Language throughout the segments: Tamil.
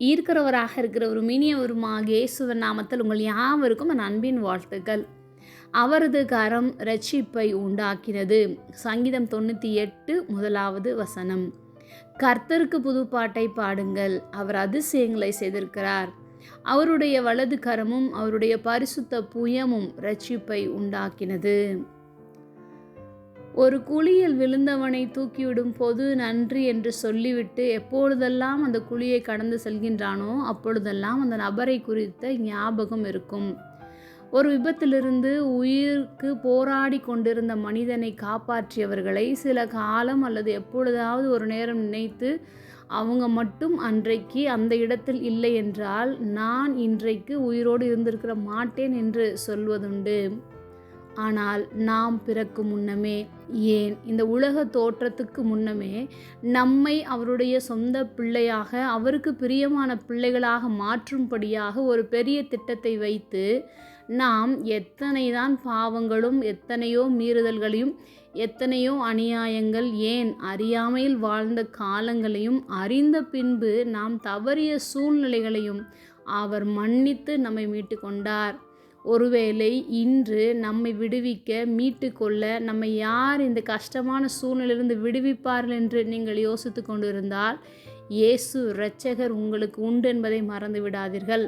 ஈர்க்கிறவராக இருக்கிற ஒரு இனியவருமாகிய இயேசுவின் நாமத்தில் உங்கள் யாவருக்கும் என் அன்பின் வாழ்த்துக்கள். அவரது கரம் இரட்சிப்பை உண்டாக்கினது. சங்கீதம் 98 முதலாவது வசனம். கர்த்தருக்கு புதுப்பாட்டை பாடுங்கள், அவர் அதிசயங்களை செய்திருக்கிறார். அவருடைய வலது கரமும் அவருடைய பரிசுத்த புயமும் இரட்சிப்பை உண்டாக்கினது. ஒரு குழியில் விழுந்தவனை தூக்கிவிடும் போது நன்றி என்று சொல்லிவிட்டு எப்பொழுதெல்லாம் அந்த குழியை கடந்து செல்கின்றானோ அப்பொழுதெல்லாம் அந்த நபரை குறித்த ஞாபகம் இருக்கும். ஒரு விபத்திலிருந்து உயிருக்கு போராடி கொண்டிருந்த மனிதனை காப்பாற்றியவர்களை சில காலம் அல்லது எப்பொழுதாவது ஒரு நேரம் நினைத்து அவங்க மட்டும் அன்றைக்கு அந்த இடத்தில் இல்லை என்றால் நான் இன்றைக்கு உயிரோடு இருந்திருக்கிற மாட்டேன் என்று சொல்வதுண்டு. ஆனால் நாம் பிறக்கும் முன்னமே, ஏன் இந்த உலக தோற்றத்துக்கு முன்னமே நம்மை அவருடைய சொந்த பிள்ளையாக, அவருக்கு பிரியமான பிள்ளைகளாக மாற்றும்படியாக ஒரு பெரிய திட்டத்தை வைத்து நாம் எத்தனைதான் பாவங்களும் எத்தனையோ மீறுதல்களையும் எத்தனையோ அநியாயங்கள், ஏன் அறியாமையில் வாழ்ந்த காலங்களையும் அறிந்த பின்பு நாம் தவறிய சூழ்நிலைகளையும் அவர் மன்னித்து நம்மை மீட்டு கொண்டார். ஒருவேளை இன்று நம்மை விடுவிக்க மீட்டு கொள்ள நம்மை யார் இந்த கஷ்டமான சூழ்நிலையிலிருந்து விடுவிப்பார்கள் என்று நீங்கள் யோசித்து கொண்டிருந்தால் இயேசு இரட்சகர் உங்களுக்கு உண்டு என்பதை மறந்து விடாதீர்கள்.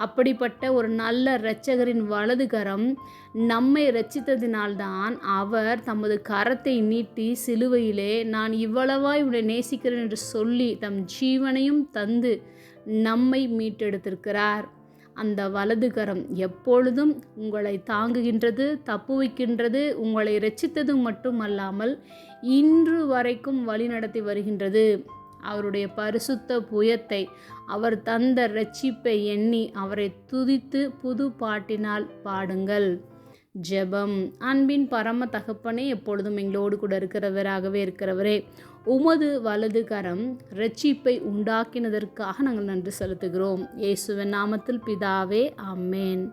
அப்படிப்பட்ட ஒரு நல்ல இரட்சகரின் வலது கரம் நம்மை இரட்சித்ததினால்தான் அவர் தமது கரத்தை நீட்டி சிலுவையிலே நான் இவ்வளவாய் உன்னை நேசிக்கிறேன் என்று சொல்லி தம் ஜீவனையும் தந்து நம்மை மீட்டெடுத்திருக்கிறார். அந்த வலது கரம் எப்பொழுதும் உங்களை தாங்குகின்றது, தப்புவிக்கின்றது. உங்களை இரட்சித்தது மட்டுமல்லாமல் இன்று வரைக்கும் வழிநடத்தி வருகின்றது. அவருடைய பரிசுத்த புயத்தை, அவர் தந்த இரட்சிப்பை எண்ணி அவரை துதித்து புது பாட்டினால் பாடுங்கள். ஜெபம். அன்பின் பரம தகப்பனே, எப்பொழுதும் எங்களோடு கூட இருக்கிறவராகவே இருக்கிறவரே, உமது வலது கரம் இரட்சிப்பை உண்டாக்கினதற்காக நாங்கள் நன்றி செலுத்துகிறோம். இயேசுவின் நாமத்தில் பிதாவே, ஆமென்.